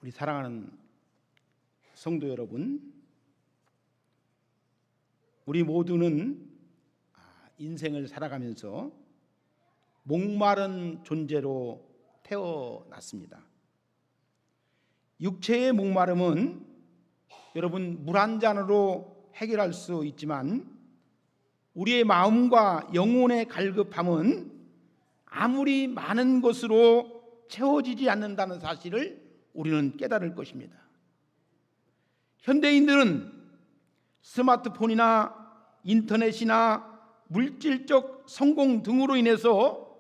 우리 사랑하는 성도 여러분, 우리 모두는 인생을 살아가면서 목마른 존재로 태어났습니다. 육체의 목마름은 여러분 물 한 잔으로 해결할 수 있지만 우리의 마음과 영혼의 갈급함은 아무리 많은 것으로 채워지지 않는다는 사실을 우리는 깨달을 것입니다. 현대인들은 스마트폰이나 인터넷이나 물질적 성공 등으로 인해서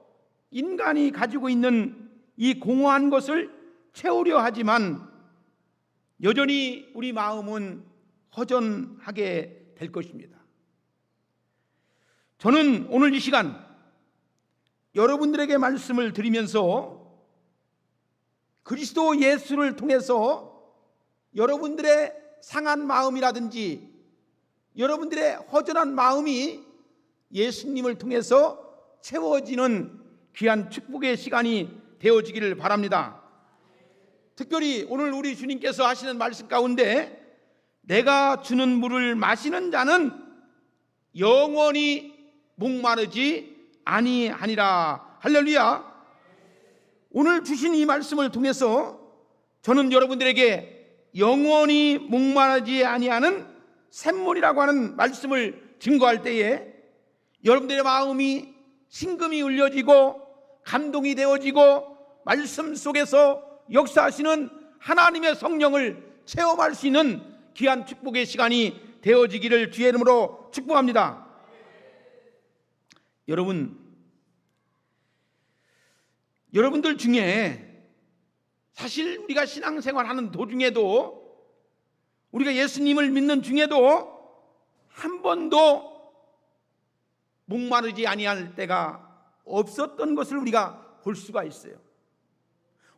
인간이 가지고 있는 이 공허한 것을 채우려 하지만 여전히 우리 마음은 허전하게 될 것입니다. 저는 오늘 이 시간 여러분들에게 말씀을 드리면서 그리스도 예수를 통해서 여러분들의 상한 마음이라든지 여러분들의 허전한 마음이 예수님을 통해서 채워지는 귀한 축복의 시간이 되어지기를 바랍니다. 특별히 오늘 우리 주님께서 하시는 말씀 가운데 내가 주는 물을 마시는 자는 영원히 목마르지 아니하니라. 할렐루야. 오늘 주신 이 말씀을 통해서 저는 여러분들에게 영원히 목마르지 아니하는 샘물이라고 하는 말씀을 증거할 때에 여러분들의 마음이 심금이 울려지고 감동이 되어지고 말씀 속에서 역사하시는 하나님의 성령을 체험할 수 있는 귀한 축복의 시간이 되어지기를 주의 이름으로 축복합니다. 여러분들 중에 사실 우리가 신앙생활하는 도중에도 우리가 예수님을 믿는 중에도 한 번도 목마르지 아니할 때가 없었던 것을 우리가 볼 수가 있어요.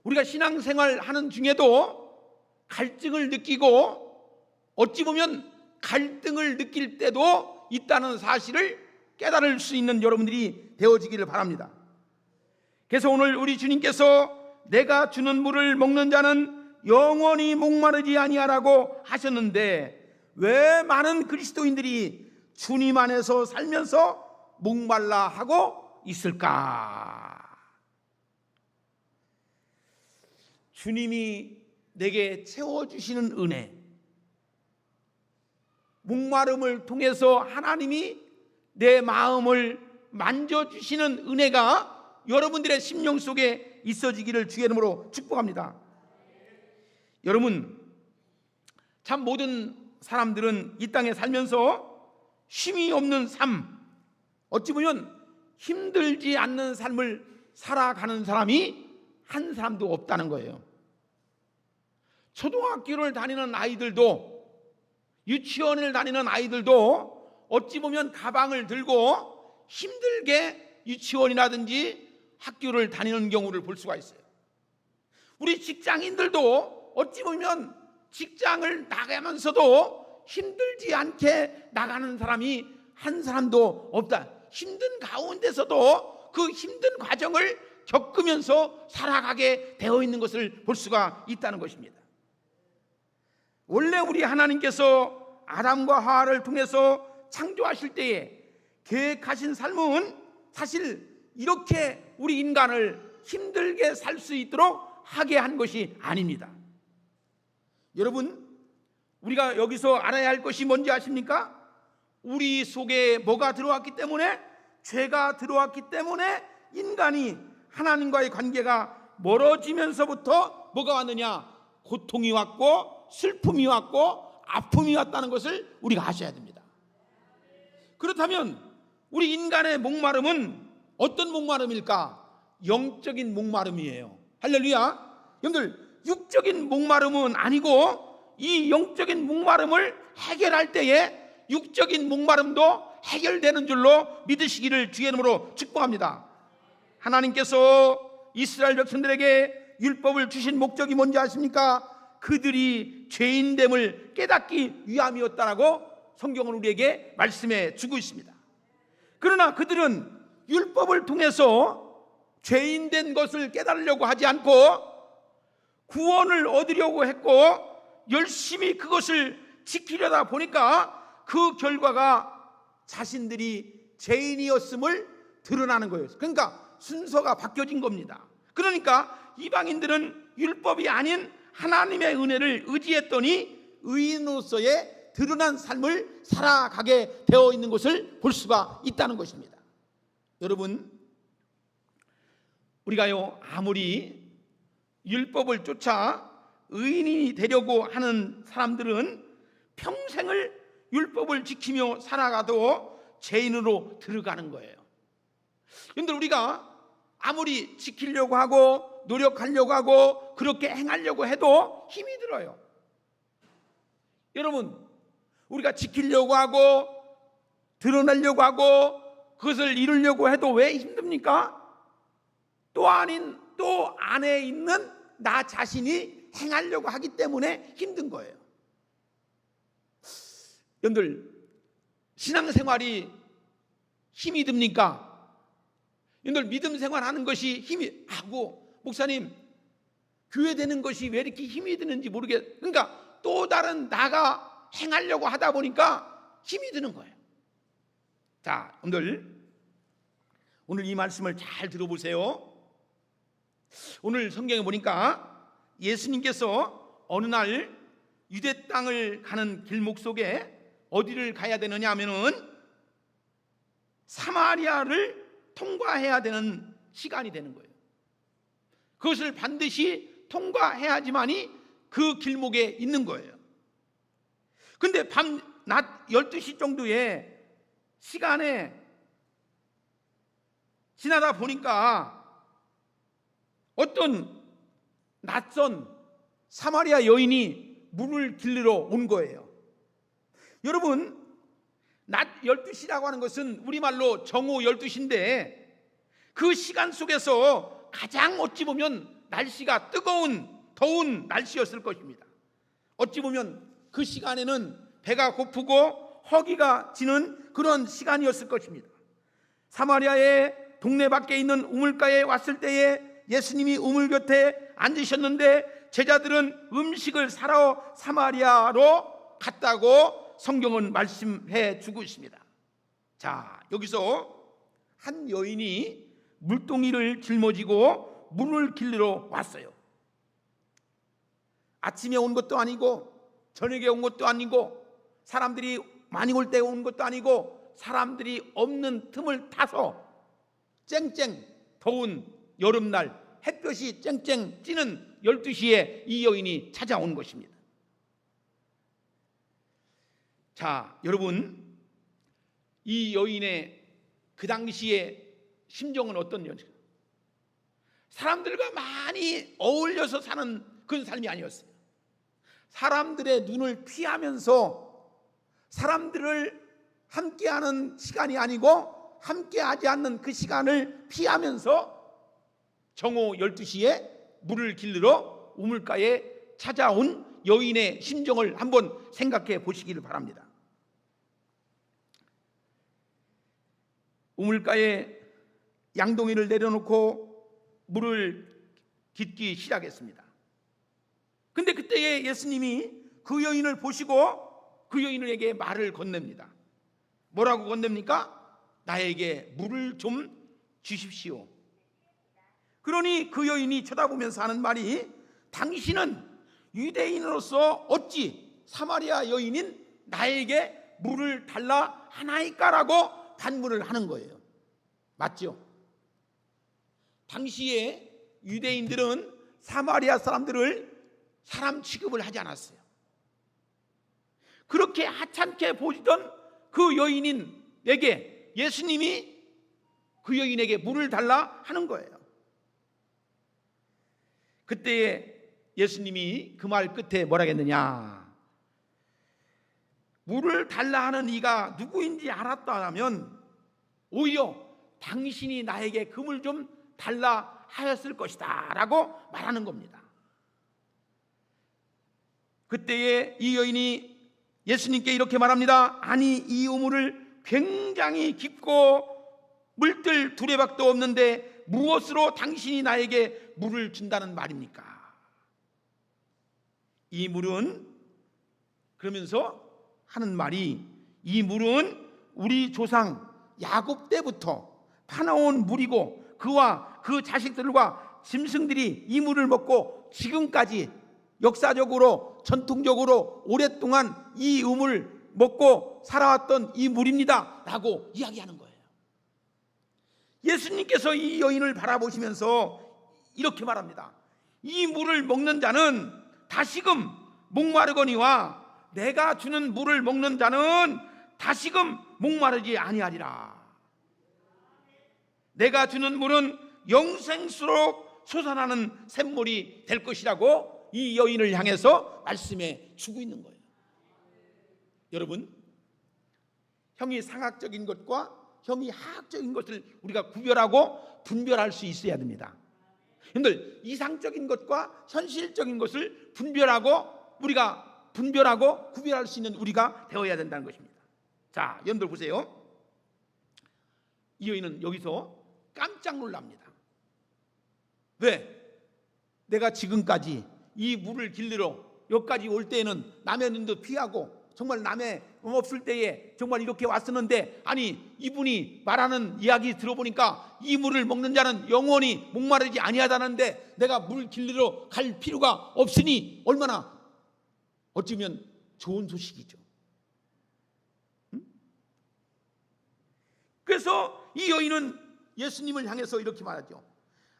우리가 신앙생활하는 중에도 갈증을 느끼고 어찌 보면 갈등을 느낄 때도 있다는 사실을 깨달을 수 있는 여러분들이 되어지기를 바랍니다. 그래서 오늘 우리 주님께서 내가 주는 물을 먹는 자는 영원히 목마르지 아니하라고 하셨는데 왜 많은 그리스도인들이 주님 안에서 살면서 목말라 하고 있을까? 주님이 내게 채워주시는 은혜, 목마름을 통해서 하나님이 내 마음을 만져주시는 은혜가 여러분들의 심령 속에 있어지기를 주의 이름으로 축복합니다. 여러분, 참 모든 사람들은 이 땅에 살면서 쉼이 없는 삶, 어찌 보면 힘들지 않는 삶을 살아가는 사람이 한 사람도 없다는 거예요. 초등학교를 다니는 아이들도 유치원을 다니는 아이들도 어찌 보면 가방을 들고 힘들게 유치원이라든지 학교를 다니는 경우를 볼 수가 있어요. 우리 직장인들도 어찌 보면 직장을 나가면서도 힘들지 않게 나가는 사람이 한 사람도 없다. 힘든 가운데서도 그 힘든 과정을 겪으면서 살아가게 되어 있는 것을 볼 수가 있다는 것입니다. 원래 우리 하나님께서 아담과 하와를 통해서 창조하실 때에 계획하신 삶은 사실 이렇게 우리 인간을 힘들게 살 수 있도록 하게 한 것이 아닙니다. 여러분, 우리가 여기서 알아야 할 것이 뭔지 아십니까? 우리 속에 뭐가 들어왔기 때문에, 죄가 들어왔기 때문에 인간이 하나님과의 관계가 멀어지면서부터 뭐가 왔느냐? 고통이 왔고 슬픔이 왔고 아픔이 왔다는 것을 우리가 아셔야 됩니다. 그렇다면 우리 인간의 목마름은 어떤 목마름일까? 영적인 목마름이에요. 할렐루야. 여러분들, 육적인 목마름은 아니고 이 영적인 목마름을 해결할 때에 육적인 목마름도 해결되는 줄로 믿으시기를 주의 이름으로 축복합니다. 하나님께서 이스라엘 백성들에게 율법을 주신 목적이 뭔지 아십니까? 그들이 죄인됨을 깨닫기 위함이었다라고 성경은 우리에게 말씀해 주고 있습니다. 그러나 그들은 율법을 통해서 죄인된 것을 깨달으려고 하지 않고 구원을 얻으려고 했고 열심히 그것을 지키려다 보니까 그 결과가 자신들이 죄인이었음을 드러나는 거예요. 그러니까 순서가 바뀌어진 겁니다. 그러니까 이방인들은 율법이 아닌 하나님의 은혜를 의지했더니 의인으로서의 드러난 삶을 살아가게 되어 있는 것을 볼 수가 있다는 것입니다. 여러분, 우리가요 아무리 율법을 쫓아 의인이 되려고 하는 사람들은 평생을 율법을 지키며 살아가도 죄인으로 들어가는 거예요. 그런데 우리가 아무리 지키려고 하고 노력하려고 하고 그렇게 행하려고 해도 힘이 들어요. 여러분, 우리가 지키려고 하고 드러내려고 하고 그것을 이루려고 해도 왜 힘듭니까? 또 안에 있는 나 자신이 행하려고 하기 때문에 힘든 거예요. 여러분들, 신앙생활이 힘이 듭니까? 여러분들, 믿음 생활하는 것이 힘이 하고, 목사님 교회 되는 것이 왜 이렇게 힘이 드는지 그러니까 또 다른 나가 행하려고 하다 보니까 힘이 드는 거예요. 자, 여러분들, 오늘 이 말씀을 잘 들어보세요. 오늘 성경에 보니까 예수님께서 어느 날 유대 땅을 가는 길목 속에 어디를 가야 되느냐 하면은 사마리아를 통과해야 되는 시간이 되는 거예요. 그것을 반드시 통과해야지만이 그 길목에 있는 거예요. 근데 낮 12시 정도의 시간에 지나다 보니까 어떤 낯선 사마리아 여인이 물을 길르러 온 거예요. 여러분, 낮 12시라고 하는 것은 우리말로 정오 12시인데 그 시간 속에서 가장 어찌 보면 날씨가 더운 날씨였을 것입니다. 어찌 보면 그 시간에는 배가 고프고 허기가 지는 그런 시간이었을 것입니다. 사마리아의 동네 밖에 있는 우물가에 왔을 때에 예수님이 우물 곁에 앉으셨는데 제자들은 음식을 사러 사마리아로 갔다고 성경은 말씀해 주고 있습니다. 자, 여기서 한 여인이 물동이를 짊어지고 물을 길르러 왔어요. 아침에 온 것도 아니고 저녁에 온 것도 아니고 사람들이 많이 올 때 온 것도 아니고 사람들이 없는 틈을 타서 쨍쨍 더운 여름날 햇볕이 쨍쨍 찌는 12시에 이 여인이 찾아온 것입니다. 자, 여러분, 이 여인의 그 당시의 심정은 어떤 여인일까요? 사람들과 많이 어울려서 사는 그런 삶이 아니었어요. 사람들의 눈을 피하면서 사람들을 함께하는 시간이 아니고 함께하지 않는 그 시간을 피하면서 정오 12시에 물을 길르러 우물가에 찾아온 여인의 심정을 한번 생각해 보시기를 바랍니다. 우물가에 양동이를 내려놓고 물을 깃기 시작했습니다. 근데 그때에 예수님이 그 여인을 보시고 그 여인에게 말을 건넵니다. 뭐라고 건넵니까? 나에게 물을 좀 주십시오. 그러니 그 여인이 쳐다보면서 하는 말이, 당신은 유대인으로서 어찌 사마리아 여인인 나에게 물을 달라 하나이까라고 반문을 하는 거예요. 맞죠? 당시에 유대인들은 사마리아 사람들을 사람 취급을 하지 않았어요. 그렇게 하찮게 보시던 그 여인에게 예수님이 그 여인에게 물을 달라 하는 거예요. 그때에 예수님이 그 말 끝에 뭐라 했느냐, 물을 달라 하는 이가 누구인지 알았다면 오히려 당신이 나에게 금을 좀 달라 하였을 것이다 라고 말하는 겁니다. 그때에 이 여인이 예수님께 이렇게 말합니다. 아니, 이 우물을 굉장히 깊고 물들 두레박도 없는데 무엇으로 당신이 나에게 물을 준다는 말입니까? 이 물은, 그러면서 하는 말이, 이 물은 우리 조상 야곱 때부터 파나온 물이고 그와 그 자식들과 짐승들이 이 물을 먹고 지금까지 역사적으로 전통적으로 오랫동안 이 우물 먹고 살아왔던 이 물입니다 라고 이야기하는 거예요. 예수님께서 이 여인을 바라보시면서 이렇게 말합니다. 이 물을 먹는 자는 다시금 목마르거니와 내가 주는 물을 먹는 자는 다시금 목마르지 아니하리라. 내가 주는 물은 영생수록 솟아나는 샘물이 될 것이라고 이 여인을 향해서 말씀해 주고 있는 거예요. 여러분, 형이 상학적인 것과 형이 하학적인 것을 우리가 구별하고 분별할 수 있어야 됩니다. 여러분들, 이상적인 것과 현실적인 것을 우리가 분별하고 구별할 수 있는 우리가 되어야 된다는 것입니다. 자, 여러분들 보세요. 이 여인은 여기서 깜짝 놀랍니다. 왜? 내가 지금까지 이 물을 길르러 여기까지 올 때에는 남의 눈도 피하고 정말 남의 없을 때에 정말 이렇게 왔었는데, 아니 이분이 말하는 이야기 들어보니까 이 물을 먹는 자는 영원히 목마르지 아니하다는데 내가 물 길르러 갈 필요가 없으니 얼마나 어쩌면 좋은 소식이죠. 그래서 이 여인은 예수님을 향해서 이렇게 말하죠.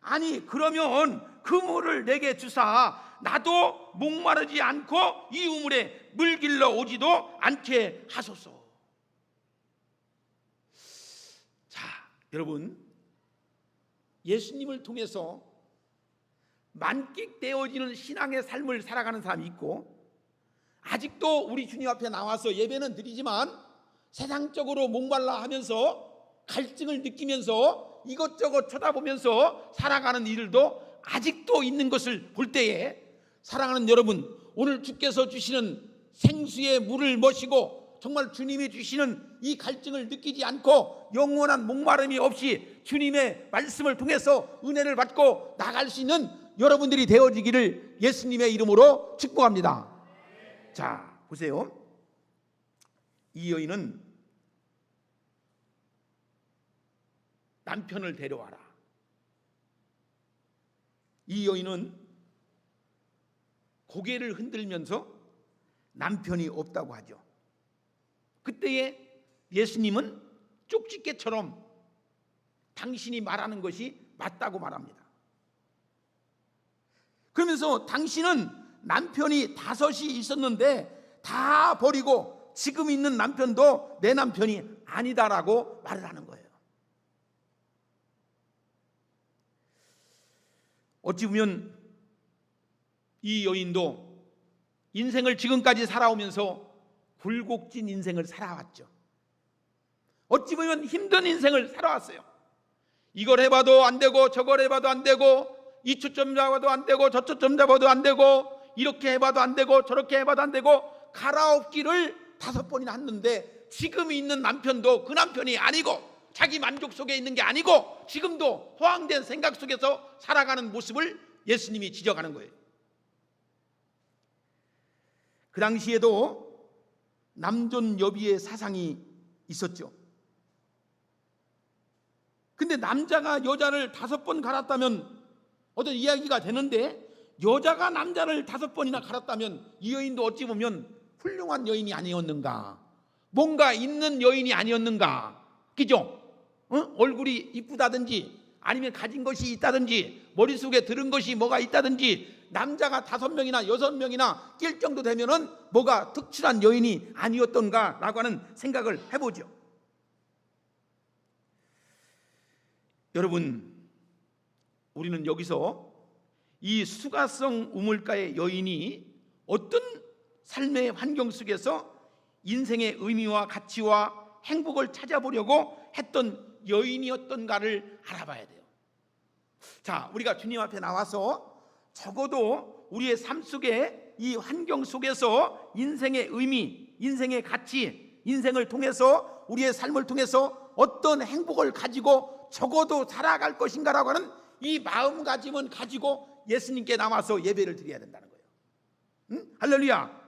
아니 그러면 그 물을 내게 주사 나도 목마르지 않고 이 우물에 물 길러 오지도 않게 하소서. 자, 여러분, 예수님을 통해서 만끽되어지는 신앙의 삶을 살아가는 사람이 있고, 아직도 우리 주님 앞에 나와서 예배는 드리지만 세상적으로 목말라 하면서 갈증을 느끼면서 이것저것 쳐다보면서 살아가는 이들도 아직도 있는 것을 볼 때에, 사랑하는 여러분, 오늘 주께서 주시는 생수의 물을 마시고 정말 주님이 주시는 이 갈증을 느끼지 않고 영원한 목마름이 없이 주님의 말씀을 통해서 은혜를 받고 나갈 수 있는 여러분들이 되어지기를 예수님의 이름으로 축복합니다. 자, 보세요. 이 여인은 남편을 데려와라. 이 여인은 고개를 흔들면서 남편이 없다고 하죠. 그때에 예수님은 쪽집게처럼 당신이 말하는 것이 맞다고 말합니다. 그러면서 당신은 남편이 5이 있었는데 다 버리고 지금 있는 남편도 내 남편이 아니다라고 말을 하는 거예요. 어찌 보면 이 여인도 인생을 지금까지 살아오면서 굴곡진 인생을 살아왔죠. 어찌 보면 힘든 인생을 살아왔어요. 이걸 해봐도 안 되고 저걸 해봐도 안 되고 이 초점 잡아도 안 되고 저 초점 잡아도 안 되고 이렇게 해봐도 안 되고 저렇게 해봐도 안 되고 갈아엎기를 5번이나 했는데 지금 있는 남편도 그 남편이 아니고 자기 만족 속에 있는 게 아니고 지금도 허황된 생각 속에서 살아가는 모습을 예수님이 지적하는 거예요. 그 당시에도 남존 여비의 사상이 있었죠. 근데 남자가 여자를 5번 갈았다면 어떤 이야기가 되는데, 여자가 남자를 5번이나 갈았다면 이 여인도 어찌 보면 훌륭한 여인이 아니었는가, 뭔가 있는 여인이 아니었는가, 그죠? 얼굴이 이쁘다든지 아니면 가진 것이 있다든지 머릿속에 들은 것이 뭐가 있다든지 남자가 5명이나 6명이나 낄 정도 되면은 뭐가 특출한 여인이 아니었던가라고 하는 생각을 해보죠. 여러분, 우리는 여기서 이 수가성 우물가의 여인이 어떤 삶의 환경 속에서 인생의 의미와 가치와 행복을 찾아보려고 했던 여인이었던가를 알아봐야 돼요. 자, 우리가 주님 앞에 나와서 적어도 우리의 삶 속에 이 환경 속에서 인생의 의미, 인생의 가치, 인생을 통해서 우리의 삶을 통해서 어떤 행복을 가지고 적어도 살아갈 것인가라고 하는 이 마음가짐은 가지고 예수님께 나와서 예배를 드려야 된다는 거예요. 응? 할렐루야.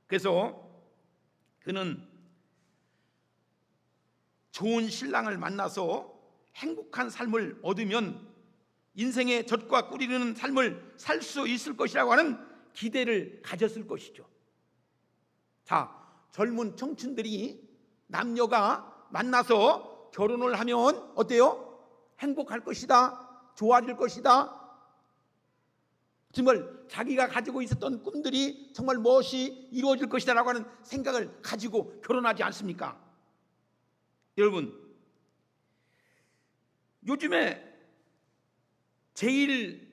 그래서 그는 좋은 신랑을 만나서 행복한 삶을 얻으면 인생의 젖과 꿀 이루는 삶을 살 수 있을 것이라고 하는 기대를 가졌을 것이죠. 자, 젊은 청춘들이 남녀가 만나서 결혼을 하면 어때요? 행복할 것이다, 좋아질 것이다, 정말 자기가 가지고 있었던 꿈들이 정말 무엇이 이루어질 것이다 라고 하는 생각을 가지고 결혼하지 않습니까? 여러분, 요즘에 제일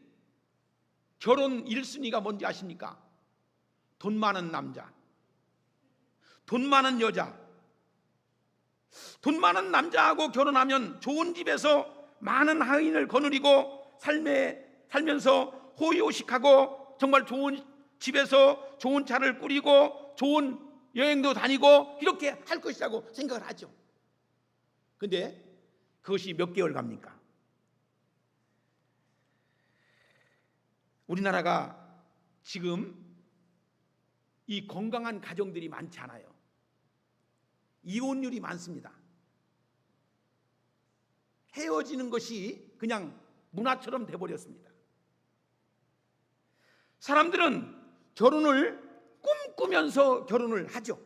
결혼 1순위가 뭔지 아십니까? 돈 많은 남자, 돈 많은 여자. 돈 많은 남자하고 결혼하면 좋은 집에서 많은 하인을 거느리고 살면서 호의호식하고 정말 좋은 집에서 좋은 차를 꾸리고 좋은 여행도 다니고 이렇게 할 것이라고 생각을 하죠. 근데 그것이 몇 개월 갑니까? 우리나라가 지금 이 건강한 가정들이 많지 않아요. 이혼율이 많습니다. 헤어지는 것이 그냥 문화처럼 돼버렸습니다. 사람들은 결혼을 꿈꾸면서 결혼을 하죠.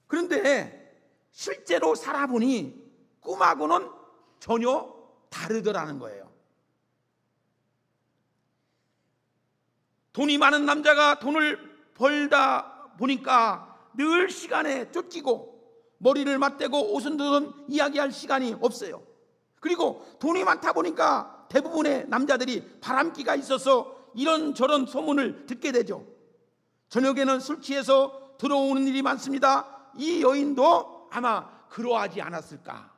그런데 실제로 살아보니 꿈하고는 전혀 다르더라는 거예요. 돈이 많은 남자가 돈을 벌다 보니까 늘 시간에 쫓기고 머리를 맞대고 오순도순 이야기할 시간이 없어요. 그리고 돈이 많다 보니까 대부분의 남자들이 바람기가 있어서 이런저런 소문을 듣게 되죠. 저녁에는 술 취해서 들어오는 일이 많습니다. 이 여인도 아마 그러하지 않았을까.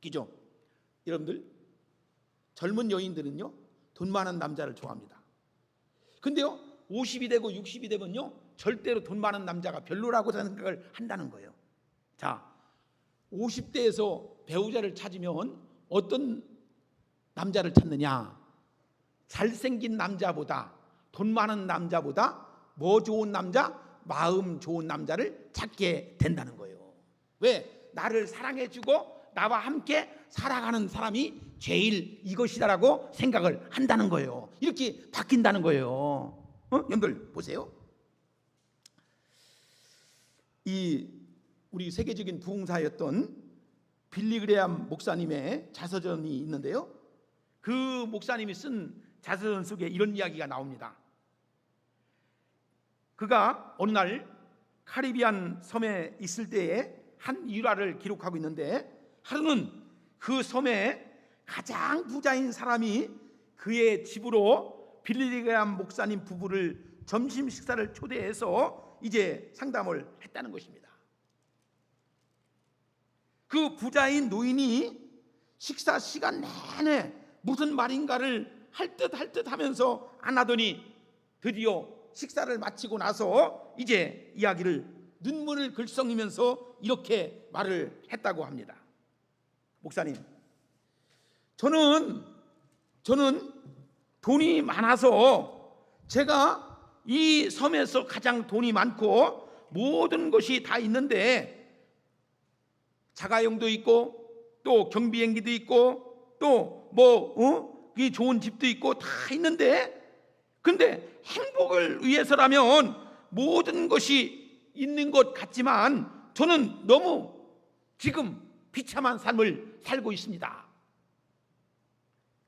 그죠? 여러분들, 젊은 여인들은요 돈 많은 남자를 좋아합니다. 근데요 50이 되고 60이 되면요 절대로 돈 많은 남자가 별로라고 생각을 한다는 거예요. 자, 50대에서 배우자를 찾으면 어떤 남자를 찾느냐? 잘생긴 남자보다, 돈 많은 남자보다 뭐 좋은 남자? 마음 좋은 남자를 찾게 된다는 거예요. 왜? 나를 사랑해주고 나와 함께 살아가는 사람이 제일 이것이다라고 생각을 한다는 거예요. 이렇게 바뀐다는 거예요. 여러분들 보세요. 우리 세계적인 부흥사였던 빌리 그레암 목사님의 자서전이 있는데요, 그 목사님이 쓴 자서전 속에 이런 이야기가 나옵니다. 그가 어느 날 카리비안 섬에 있을 때에 한 일화를 기록하고 있는데, 하루는 그 섬에 가장 부자인 사람이 그의 집으로 빌리 그레암 목사님 부부를 점심 식사를 초대해서 이제 상담을 했다는 것입니다. 그 부자인 노인이 식사 시간 내내 무슨 말인가를 할 듯 하면서 안 하더니 드디어 식사를 마치고 나서 이제 이야기를 눈물을 글썽이면서 이렇게 말을 했다고 합니다. 목사님, 저는 돈이 많아서 제가 이 섬에서 가장 돈이 많고 모든 것이 다 있는데, 자가용도 있고 또 경비행기도 있고 또 이 좋은 집도 있고 다 있는데, 근데 행복을 위해서라면 모든 것이 있는 것 같지만 저는 너무 지금 비참한 삶을 살고 있습니다.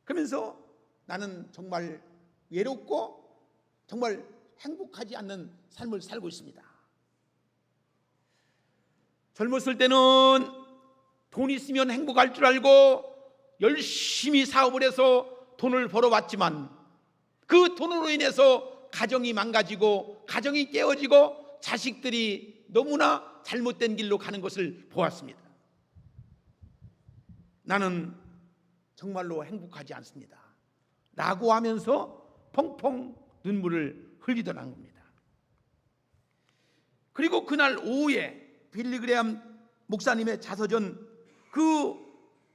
그러면서 나는 정말 외롭고 정말 행복하지 않는 삶을 살고 있습니다. 젊었을 때는 돈 있으면 행복할 줄 알고 열심히 사업을 해서 돈을 벌어왔지만 그 돈으로 인해서 가정이 망가지고 가정이 깨어지고 자식들이 너무나 잘못된 길로 가는 것을 보았습니다. 나는 정말로 행복하지 않습니다 라고 하면서 펑펑 눈물을 흘리더란 겁니다. 그리고 그날 오후에 빌리 그레암 목사님의 자서전 그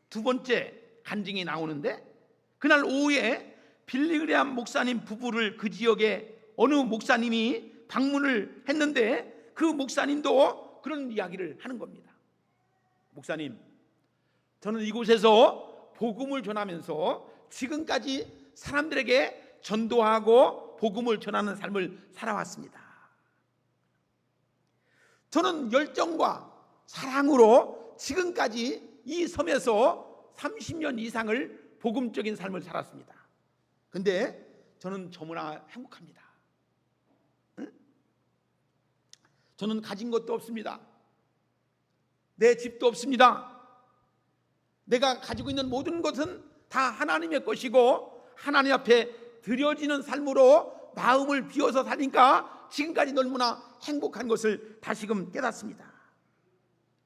두 번째 간증이 나오는데, 그날 오후에 빌리그레암 목사님 부부를 그 지역에 어느 목사님이 방문을 했는데 그 목사님도 그런 이야기를 하는 겁니다. 목사님, 저는 이곳에서 복음을 전하면서 지금까지 사람들에게 전도하고 복음을 전하는 삶을 살아왔습니다. 저는 열정과 사랑으로 지금까지 이 섬에서 30년 이상을 복음적인 삶을 살았습니다. 근데 저는 너무나 행복합니다. 응? 저는 가진 것도 없습니다. 내 집도 없습니다. 내가 가지고 있는 모든 것은 다 하나님의 것이고 하나님 앞에 드려지는 삶으로 마음을 비워서 사니까 지금까지 너무나 행복한 것을 다시금 깨닫습니다.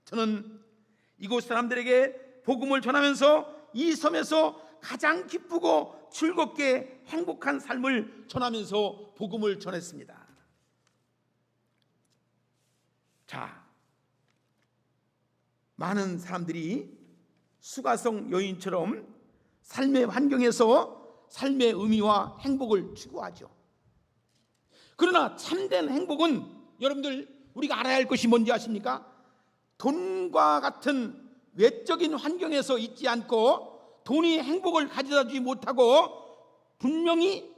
저는 이곳 사람들에게 복음을 전하면서 이 섬에서 가장 기쁘고 즐겁게 행복한 삶을 전하면서 복음을 전했습니다. 자, 많은 사람들이 수가성 여인처럼 삶의 환경에서 삶의 의미와 행복을 추구하죠. 그러나 참된 행복은 여러분들 우리가 알아야 할 것이 뭔지 아십니까? 돈과 같은 외적인 환경에서 있지 않고 돈이 행복을 가져다 주지 못하고 분명히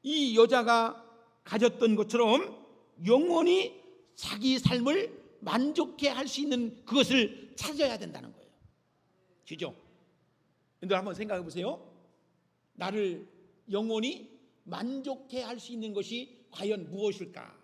이 여자가 가졌던 것처럼 영원히 자기 삶을 만족해 할 수 있는 그것을 찾아야 된다는 거예요. 그죠? 여러분들 한번 생각해 보세요. 나를 영원히 만족해 할 수 있는 것이 과연 무엇일까?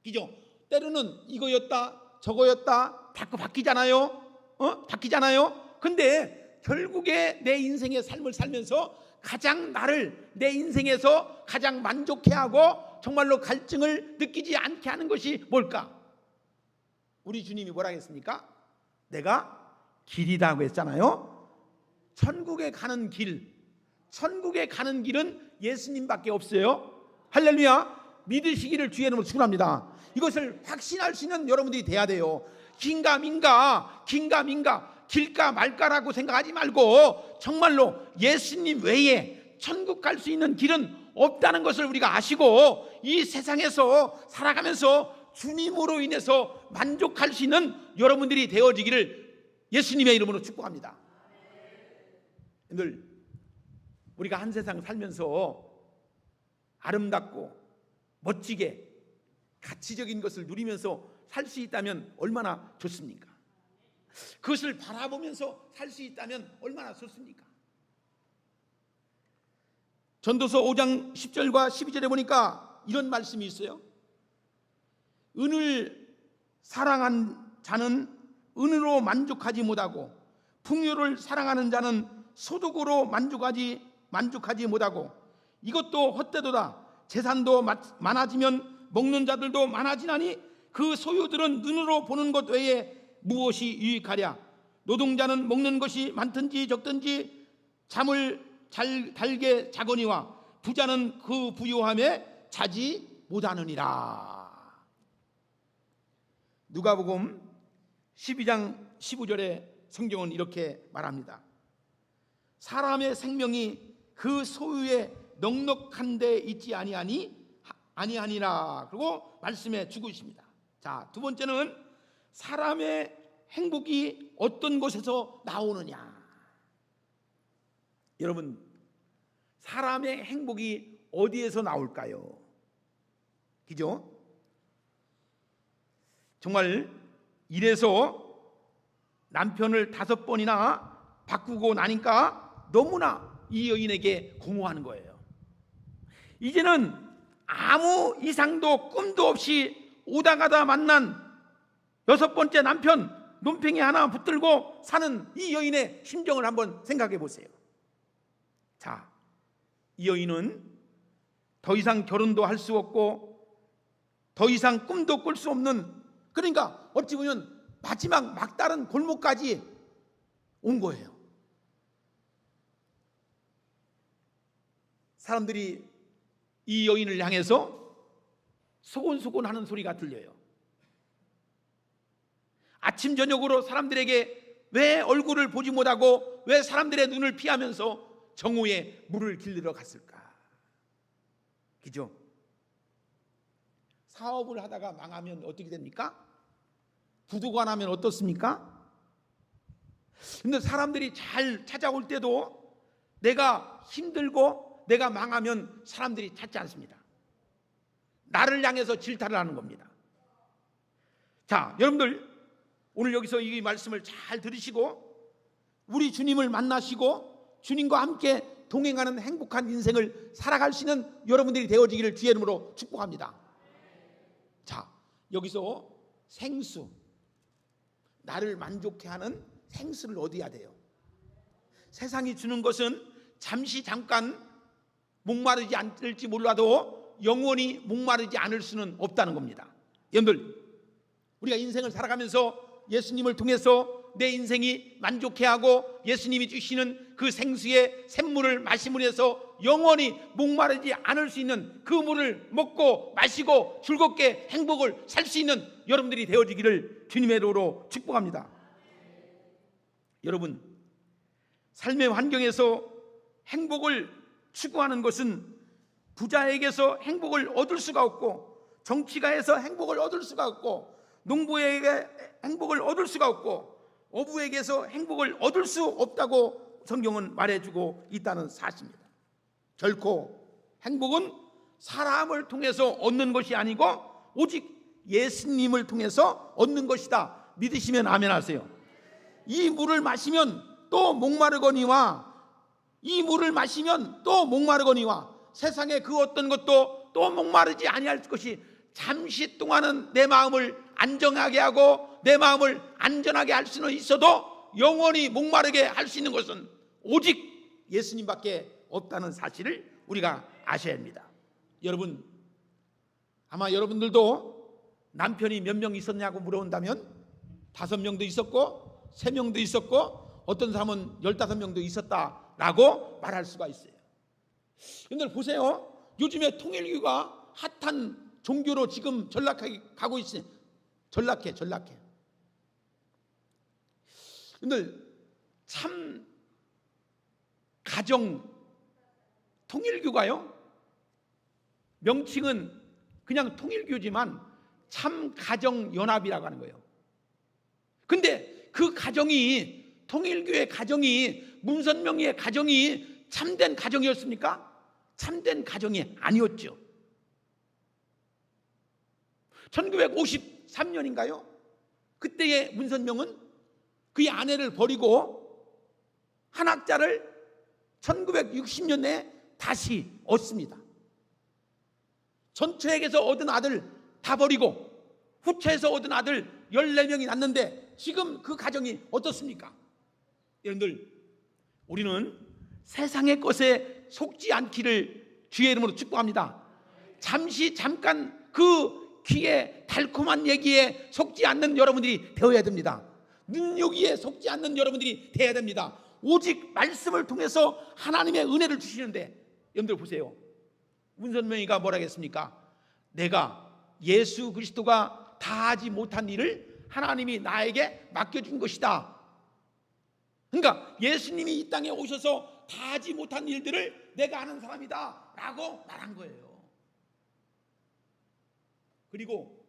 그죠? 때로는 이거였다 저거였다 자꾸 바뀌잖아요. 바뀌잖아요. 근데 결국에 내 인생의 삶을 살면서 가장 나를 내 인생에서 가장 만족해하고 정말로 갈증을 느끼지 않게 하는 것이 뭘까? 우리 주님이 뭐라 했습니까? 내가 길이라고 했잖아요. 천국에 가는 길, 천국에 가는 길은 예수님밖에 없어요. 할렐루야. 믿으시기를 주의 이름으로 축원합니다. 이것을 확신할 수 있는 여러분들이 돼야 돼요. 긴가민가 길까 말까라고 생각하지 말고 정말로 예수님 외에 천국 갈 수 있는 길은 없다는 것을 우리가 아시고 이 세상에서 살아가면서 주님으로 인해서 만족할 수 있는 여러분들이 되어지기를 예수님의 이름으로 축복합니다. 늘 우리가 한 세상 살면서 아름답고 멋지게 가치적인 것을 누리면서 살 수 있다면 얼마나 좋습니까? 그것을 바라보면서 살 수 있다면 얼마나 좋습니까? 전도서 5장 10절과 12절에 보니까 이런 말씀이 있어요. 은을 사랑한 자는 은으로 만족하지 못하고 풍요를 사랑하는 자는 소득으로 만족하지 못하고 이것도 헛되도다. 재산도 많아지면 먹는 자들도 많아지나니 그 소유들은 눈으로 보는 것 외에 무엇이 유익하랴. 노동자는 먹는 것이 많든지 적든지 잠을 달게 자거니와 부자는 그 부유함에 자지 못하느니라. 누가복음 12장 15절에 성경은 이렇게 말합니다. 사람의 생명이 그 소유에 넉넉한 데 있지 아니하니라. 그리고 말씀해 주고 있습니다. 자, 두 번째는 사람의 행복이 어떤 곳에서 나오느냐. 여러분, 사람의 행복이 어디에서 나올까요? 그죠? 정말 이래서 남편을 5번이나 바꾸고 나니까 너무나 이 여인에게 공허하는 거예요. 이제는 아무 이상도 꿈도 없이 오다 가다 만난 6번째 남편 눈팽이 하나 붙들고 사는 이 여인의 심정을 한번 생각해 보세요. 자, 이 여인은 더 이상 결혼도 할 수 없고 더 이상 꿈도 꿀 수 없는, 그러니까 어찌 보면 마지막 막다른 골목까지 온 거예요. 사람들이 이 여인을 향해서 소곤소곤 하는 소리가 들려요. 아침 저녁으로 사람들에게 왜 얼굴을 보지 못하고 왜 사람들의 눈을 피하면서 정오에 물을 길르러 갔을까? 그죠? 사업을 하다가 망하면 어떻게 됩니까? 부도가 나면 어떻습니까? 근데 사람들이 잘 찾아올 때도 내가 힘들고 내가 망하면 사람들이 찾지 않습니다. 나를 향해서 질타를 하는 겁니다. 자, 여러분들 오늘 여기서 이 말씀을 잘 들으시고 우리 주님을 만나시고 주님과 함께 동행하는 행복한 인생을 살아갈 수 있는 여러분들이 되어지기를 주의 이름으로 축복합니다. 자, 여기서 생수, 나를 만족해 하는 생수를 얻어야 돼요. 세상이 주는 것은 잠시 잠깐 목마르지 않을지 몰라도 영원히 목마르지 않을 수는 없다는 겁니다. 여러분들, 우리가 인생을 살아가면서 예수님을 통해서 내 인생이 만족해하고 예수님이 주시는 그 생수의 샘물을 마심으로 해서 영원히 목마르지 않을 수 있는 그 물을 먹고 마시고 즐겁게 행복을 살 수 있는 여러분들이 되어지기를 주님의 이름으로 축복합니다. 여러분, 삶의 환경에서 행복을 추구하는 것은 부자에게서 행복을 얻을 수가 없고 정치가에서 행복을 얻을 수가 없고 농부에게 행복을 얻을 수가 없고 어부에게서 행복을 얻을 수 없다고 성경은 말해주고 있다는 사실입니다. 결코 행복은 사람을 통해서 얻는 것이 아니고 오직 예수님을 통해서 얻는 것이다. 믿으시면 아멘 하세요. 이 물을 마시면 또 목마르거니와 이 물을 마시면 또 목마르거니와 세상에 그 어떤 것도 또 목마르지 아니할 것이 잠시 동안은 내 마음을 안정하게 하고 내 마음을 안전하게 할 수는 있어도 영원히 목마르게 할 수 있는 것은 오직 예수님밖에 없다는 사실을 우리가 아셔야 합니다. 여러분, 아마 여러분들도 남편이 몇 명 있었냐고 물어본다면 5명도 있었고 3명도 있었고 어떤 사람은 15명도 있었다라고 말할 수가 있어요. 여러분들 보세요. 요즘에 통일교가 핫한 종교로 지금 전락하게 가고 있어요. 전락해. 여러분들 참 가정 통일교가요, 명칭은 그냥 통일교지만 참 가정연합이라고 하는 거예요. 근데 그 가정이, 통일교의 가정이, 문선명의 가정이 참된 가정이었습니까? 참된 가정이 아니었죠. 1953년인가요? 그때의 문선명은 그의 아내를 버리고 한 학자를 1960년에 다시 얻습니다. 전처에게서 얻은 아들 다 버리고 후처에서 얻은 아들 14명이 낳는데 지금 그 가정이 어떻습니까? 여러분들, 우리는 세상의 것에 속지 않기를 주의 이름으로 축복합니다. 잠깐 그 귀에 달콤한 얘기에 속지 않는 여러분들이 되어야 됩니다. 눈요기에 속지 않는 여러분들이 되어야 됩니다. 오직 말씀을 통해서 하나님의 은혜를 주시는데, 여러분들 보세요. 문선명이가 뭐라 했습니까? 내가 예수 그리스도가 다 하지 못한 일을 하나님이 나에게 맡겨준 것이다. 그러니까 예수님이 이 땅에 오셔서 다 하지 못한 일들을 내가 하는 사람이다 라고 말한 거예요. 그리고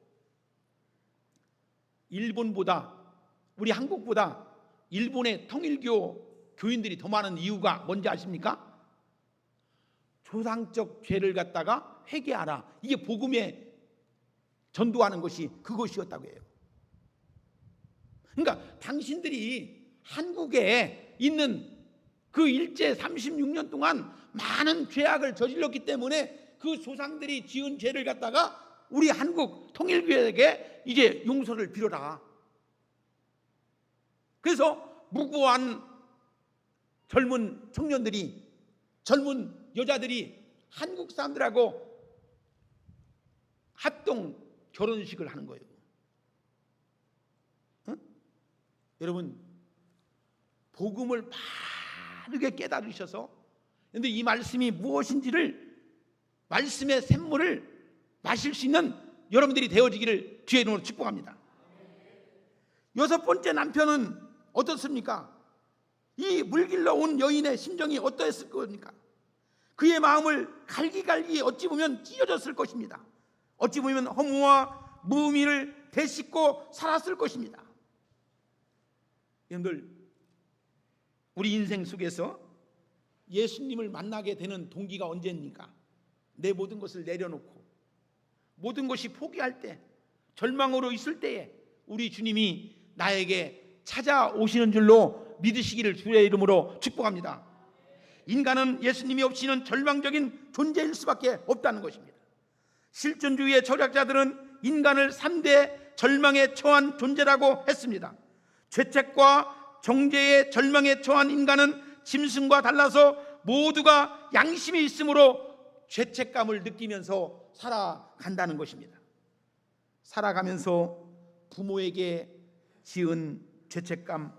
일본보다, 우리 한국보다 일본의 통일교 교인들이 더 많은 이유가 뭔지 아십니까? 조상적 죄를 갖다가 회개하라, 이게 복음에 전도하는 것이 그것이었다고 해요. 그러니까 당신들이 한국에 있는 그 일제 36년 동안 많은 죄악을 저질렀기 때문에 그 조상들이 지은 죄를 갖다가 우리 한국 통일교에게 이제 용서를 빌어라. 그래서 무고한 젊은 청년들이, 젊은 여자들이 한국 사람들하고 합동 결혼식을 하는 거예요. 응? 여러분, 복음을 바르게 깨달으셔서, 그런데 이 말씀이 무엇인지를, 말씀의 샘물을 마실 수 있는 여러분들이 되어지기를 주의 이름으로 축복합니다. 6번째 남편은 어떻습니까? 이 물길러 온 여인의 심정이 어떠했을 겁니까? 그의 마음을 갈기갈기 어찌 보면 찢어졌을 것입니다. 어찌 보면 허무와 무의미를 되씹고 살았을 것입니다. 여러분들, 우리 인생 속에서 예수님을 만나게 되는 동기가 언제입니까? 내 모든 것을 내려놓고 모든 것이 포기할 때, 절망으로 있을 때에 우리 주님이 나에게 찾아오시는 줄로 믿으시기를 주의 이름으로 축복합니다. 인간은 예수님이 없이는 절망적인 존재일 수밖에 없다는 것입니다. 실존주의의 철학자들은 인간을 3대 절망에 처한 존재라고 했습니다. 죄책과 정죄의 절망에 처한 인간은 짐승과 달라서 모두가 양심이 있으므로 죄책감을 느끼면서 살아간다는 것입니다. 살아가면서 부모에게 지은 죄책감,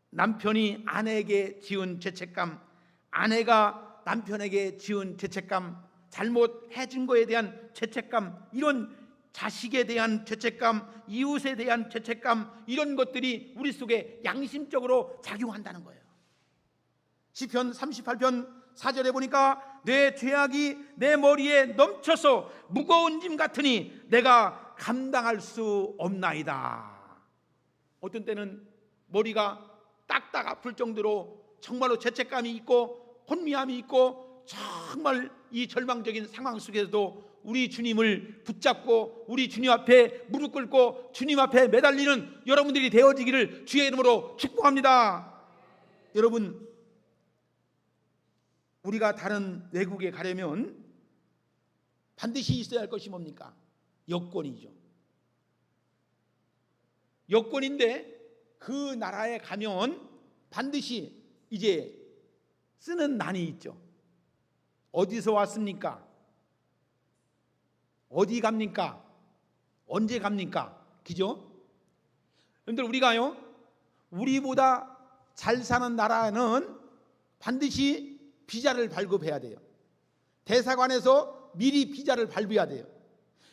남편이 아내에게 지은 죄책감, 아내가 남편에게 지은 죄책감, 잘못해준 거에 대한 죄책감, 이런 자식에 대한 죄책감, 이웃에 대한 죄책감, 이런 것들이 우리 속에 양심적으로 작용한다는 거예요. 시편 38편 4절에 보니까 내 죄악이 내 머리에 넘쳐서 무거운 짐 같으니 내가 감당할 수 없나이다. 어떤 때는 머리가 딱딱 아플 정도로 정말로 죄책감이 있고 혼미함이 있고 정말 이 절망적인 상황 속에서도 우리 주님을 붙잡고 우리 주님 앞에 무릎 꿇고 주님 앞에 매달리는 여러분들이 되어지기를 주의 이름으로 축복합니다. 여러분, 우리가 다른 외국에 가려면 반드시 있어야 할 것이 뭡니까? 여권이죠. 여권인데 그 나라에 가면 반드시 이제 쓰는 난이 있죠. 어디서 왔습니까? 어디 갑니까? 언제 갑니까? 그죠? 여러분들, 우리가요, 우리보다 잘 사는 나라는 반드시 비자를 발급해야 돼요. 대사관에서 미리 비자를 발부해야 돼요.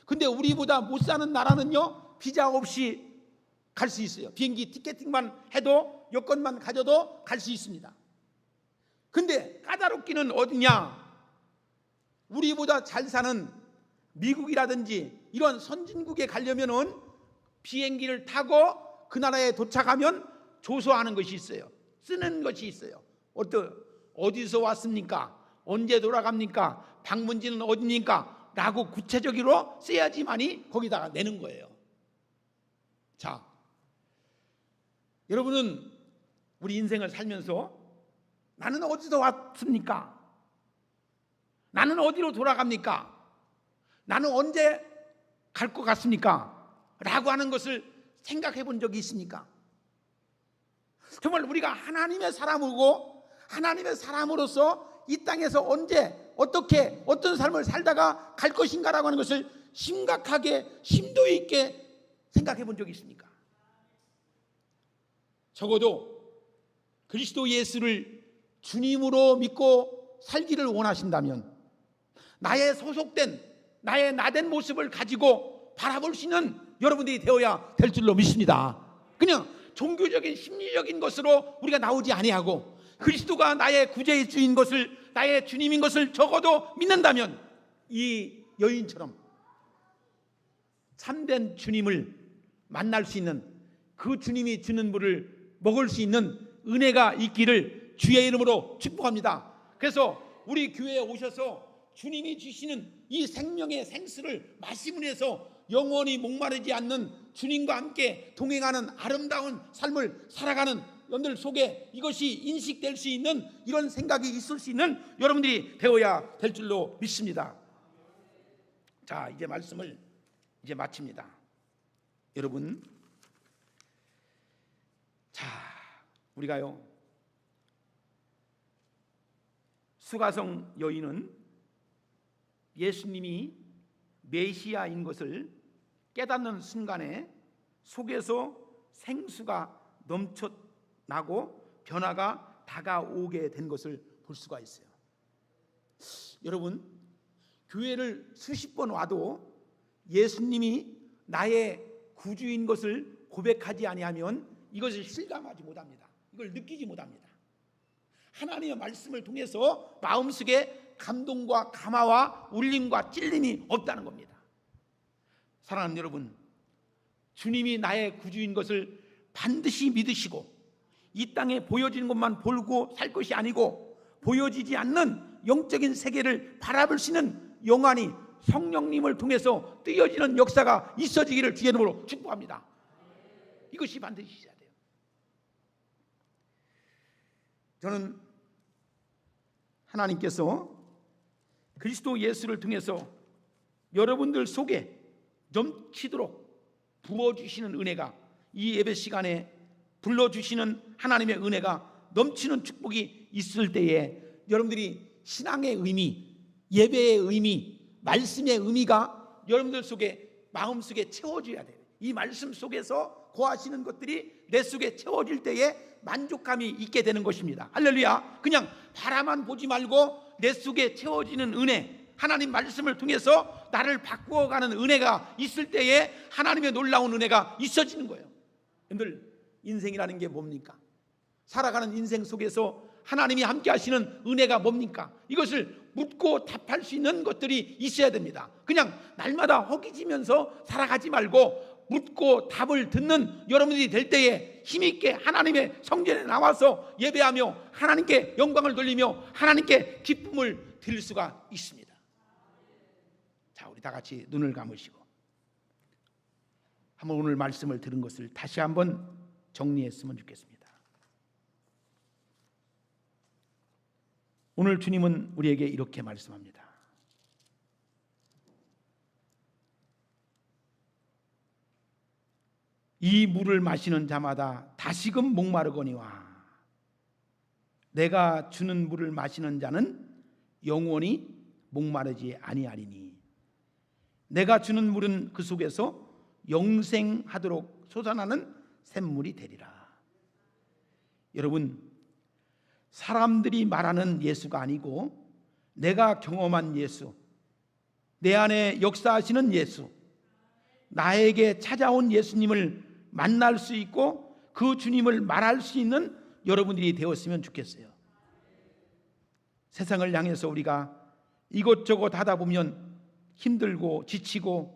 근데 우리보다 못 사는 나라는요, 비자 없이 갈 수 있어요. 비행기 티켓팅만 해도, 여권만 가져도 갈 수 있습니다. 근데 까다롭기는 어디냐? 우리보다 잘 사는 미국이라든지 이런 선진국에 가려면은 비행기를 타고 그 나라에 도착하면 조서하는 것이 있어요. 쓰는 것이 있어요. 어디서 왔습니까? 언제 돌아갑니까? 방문지는 어디입니까? 라고 구체적으로 써야지만이 거기다가 내는 거예요. 자, 여러분은 우리 인생을 살면서 나는 어디서 왔습니까? 나는 어디로 돌아갑니까? 나는 언제 갈 것 같습니까? 라고 하는 것을 생각해 본 적이 있습니까? 정말 우리가 하나님의 사람이고 하나님의 사람으로서 이 땅에서 언제 어떻게 어떤 삶을 살다가 갈 것인가라고 하는 것을 심각하게 심도 있게 생각해 본 적이 있습니까? 적어도 그리스도 예수를 주님으로 믿고 살기를 원하신다면 나의 소속된, 나의 나된 모습을 가지고 바라볼 수 있는 여러분들이 되어야 될 줄로 믿습니다. 그냥 종교적인 심리적인 것으로 우리가 나오지 아니하고 그리스도가 나의 구제의 주인 것을, 나의 주님인 것을 적어도 믿는다면 이 여인처럼 참된 주님을 만날 수 있는, 그 주님이 주는 물을 먹을 수 있는 은혜가 있기를 주의 이름으로 축복합니다. 그래서 우리 교회에 오셔서 주님이 주시는 이 생명의 생수를 마시므로 해서 영원히 목마르지 않는 주님과 함께 동행하는 아름다운 삶을 살아가는 여러분들 속에 이것이 인식될 수 있는 이런 생각이 있을 수 있는 여러분들이 되어야 될 줄로 믿습니다. 자, 이제 말씀을 이제 마칩니다. 여러분, 자, 우리가요, 수가성 여인은 예수님이 메시아인 것을 깨닫는 순간에 속에서 생수가 넘쳐나고 변화가 다가오게 된 것을 볼 수가 있어요. 여러분, 교회를 수십 번 와도 예수님이 나의 구주인 것을 고백하지 아니하면 이것을 실감하지 못합니다. 이걸 느끼지 못합니다. 하나님의 말씀을 통해서 마음속에 감동과 감화와 울림과 찔림이 없다는 겁니다. 사랑하는 여러분, 주님이 나의 구주인 것을 반드시 믿으시고 이 땅에 보여지는 것만 보고 살 것이 아니고 보여지지 않는 영적인 세계를 바라볼 수 있는 영안이 성령님을 통해서 뜨여지는 역사가 있어지기를 주의 이름으로 축복합니다. 이것이 반드시 있어야 돼요. 저는 하나님께서 그리스도 예수를 통해서 여러분들 속에 넘치도록 부어주시는 은혜가, 이 예배 시간에 불러주시는 하나님의 은혜가 넘치는 축복이 있을 때에 여러분들이 신앙의 의미, 예배의 의미, 말씀의 의미가 여러분들 속에, 마음속에 채워져야 돼요. 이 말씀 속에서 거하시는 것들이 내 속에 채워질 때에 만족감이 있게 되는 것입니다. 할렐루야. 그냥 바라만 보지 말고 내 속에 채워지는 은혜, 하나님 말씀을 통해서 나를 바꾸어가는 은혜가 있을 때에 하나님의 놀라운 은혜가 있어지는 거예요. 여러분들, 인생이라는 게 뭡니까? 살아가는 인생 속에서 하나님이 함께 하시는 은혜가 뭡니까? 이것을 묻고 답할 수 있는 것들이 있어야 됩니다. 그냥 날마다 허기지면서 살아가지 말고 묻고 답을 듣는 여러분들이 될 때에 힘있게 하나님의 성전에 나와서 예배하며 하나님께 영광을 돌리며 하나님께 기쁨을 드릴 수가 있습니다. 자, 우리 다 같이 눈을 감으시고 한번 오늘 말씀을 들은 것을 다시 한번 정리했으면 좋겠습니다. 오늘 주님은 우리에게 이렇게 말씀합니다. 이 물을 마시는 자마다 다시금 목마르거니와 내가 주는 물을 마시는 자는 영원히 목마르지 아니하리니 내가 주는 물은 그 속에서 영생하도록 솟아나는 샘물이 되리라. 여러분, 사람들이 말하는 예수가 아니고 내가 경험한 예수, 내 안에 역사하시는 예수, 나에게 찾아온 예수님을 만날 수 있고 그 주님을 말할 수 있는 여러분들이 되었으면 좋겠어요. 세상을 향해서 우리가 이것저것 하다 보면 힘들고 지치고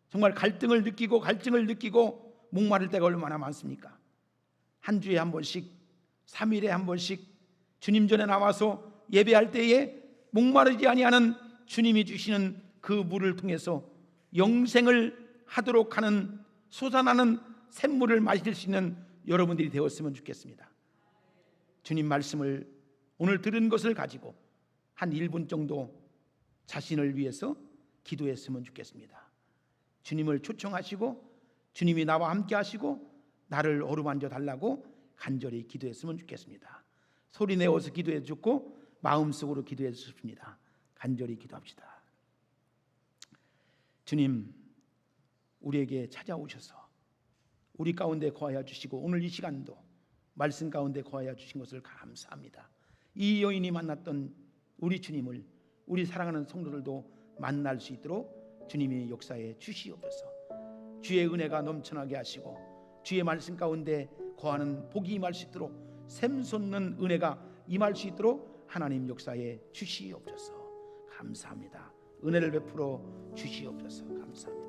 정말 갈증을 느끼고 목마를 때가 얼마나 많습니까? 한 주에 한 번씩, 3일에 한 번씩 주님 전에 나와서 예배할 때에 목마르지 아니하는 주님이 주시는 그 물을 통해서 영생을 하도록 하는 솟아나는 샘물을 마실 수 있는 여러분들이 되었으면 좋겠습니다. 주님 말씀을 오늘 들은 것을 가지고 한 1분 정도 자신을 위해서 기도했으면 좋겠습니다. 주님을 초청하시고 주님이 나와 함께 하시고 나를 어루만져 달라고 간절히 기도했으면 좋겠습니다. 소리 내어서 기도해 주고 마음속으로 기도해 주십니다. 간절히 기도합시다. 주님, 우리에게 찾아오셔서 우리 가운데 거하여 주시고 오늘 이 시간도 말씀 가운데 거하여 주신 것을 감사합니다. 이 여인이 만났던 우리 주님을 우리 사랑하는 성도들도 만날 수 있도록 주님이 역사에 주시옵소서. 주의 은혜가 넘쳐나게 하시고 주의 말씀 가운데 거하는 복이 임할 수 있도록 샘솟는 은혜가 임할 수 있도록 하나님 역사에 주시옵소서. 감사합니다. 은혜를 베풀어 주시옵소서. 감사합니다.